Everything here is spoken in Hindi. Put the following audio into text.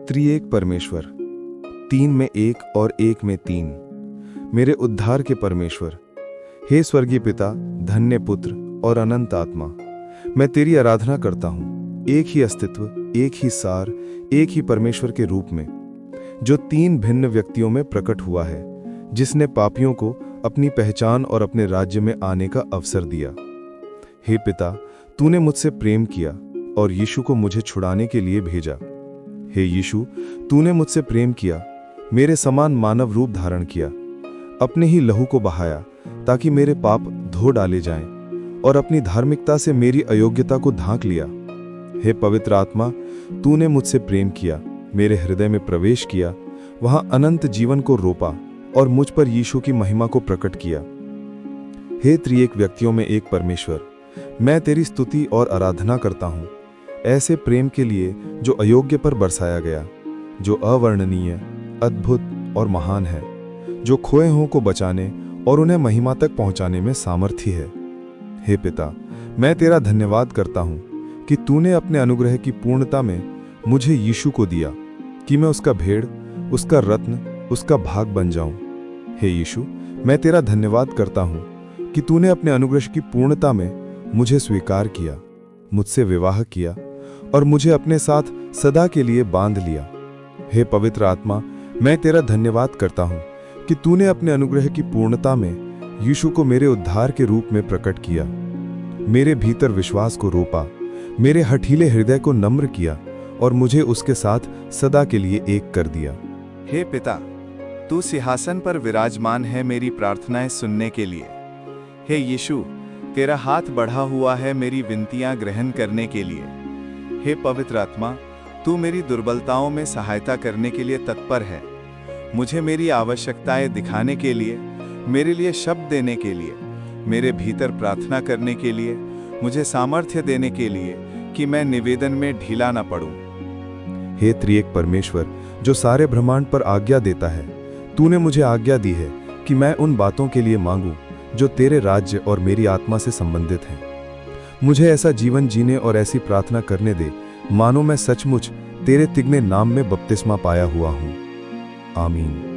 त्रिएक परमेश्वर, तीन में एक और एक में तीन, मेरे उद्धार के परमेश्वर, हे स्वर्गीय पिता, धन्य पुत्र और अनंत आत्मा, मैं तेरी आराधना करता हूँ। एक ही अस्तित्व, एक ही सार, एक ही परमेश्वर के रूप में, जो तीन भिन्न व्यक्तियों में प्रकट हुआ है, जिसने पापियों को अपनी पहचान और अपने राज्य में आने का अवसर दिया। हे पिता, तूने मुझसे प्रेम किया और यीशु को मुझे छुड़ाने के लिए भेजा। हे यीशु, तूने मुझसे प्रेम किया, मेरे समान मानव रूप धारण किया, अपने ही लहू को बहाया ताकि मेरे पाप धो डाले जाएं और अपनी धार्मिकता से मेरी अयोग्यता को ढांक लिया। हे पवित्र आत्मा, तूने मुझसे प्रेम किया, मेरे हृदय में प्रवेश किया, वहां अनंत जीवन को रोपा और मुझ पर यीशु की महिमा को प्रकट किया। हे त्रिएक व्यक्तियों में एक परमेश्वर, मैं तेरी स्तुति और आराधना करता हूँ ऐसे प्रेम के लिए जो अयोग्य पर बरसाया गया, जो अवर्णनीय, अद्भुत और महान है, जो खोए हुओं को बचाने और उन्हें महिमा तक पहुंचाने में सामर्थी है। हे पिता, मैं तेरा धन्यवाद करता हूँ कि तूने अपने अनुग्रह की पूर्णता में मुझे यीशु को दिया कि मैं उसका भेड़, उसका रत्न, उसका भाग बन जाऊं। हे यीशु, मैं तेरा धन्यवाद करता हूँ कि तूने अपने अनुग्रह की पूर्णता में मुझे स्वीकार किया, मुझसे विवाह किया और मुझे अपने साथ सदा के लिए बांध लिया। हे पवित्र आत्मा, मैं तेरा धन्यवाद करता हूँ कि तूने अपने अनुग्रह की पूर्णता में यीशु को मेरे उद्धार के रूप में प्रकट किया, मेरे भीतर विश्वास को रोपा, मेरे हठीले हृदय को नम्र किया और मुझे उसके साथ सदा के लिए एक कर दिया। हे पिता, तू सिंहासन पर विराजमान है मेरी प्रार्थनाएं सुनने के लिए। हे यीशु, तेरा हाथ बढ़ा हुआ है मेरी विनतियां ग्रहण करने के लिए। हे पवित्र आत्मा, तू मेरी दुर्बलताओं में सहायता करने के लिए तत्पर है, मुझे मेरी आवश्यकताएं दिखाने के लिए, मेरे लिए शब्द देने के लिए, मेरे भीतर प्रार्थना करने के लिए, मुझे सामर्थ्य देने के लिए कि मैं निवेदन में ढीला न पड़ूं। हे त्रिएक परमेश्वर, जो सारे ब्रह्मांड पर आज्ञा देता है, तूने मुझे आज्ञा दी है कि मैं उन बातों के लिए मांगूं जो तेरे राज्य और मेरी आत्मा से संबंधित हैं। मुझे ऐसा जीवन जीने और ऐसी प्रार्थना करने दे मानो मैं सचमुच तेरे तिगने नाम में बपतिस्मा पाया हुआ हूं। आमीन।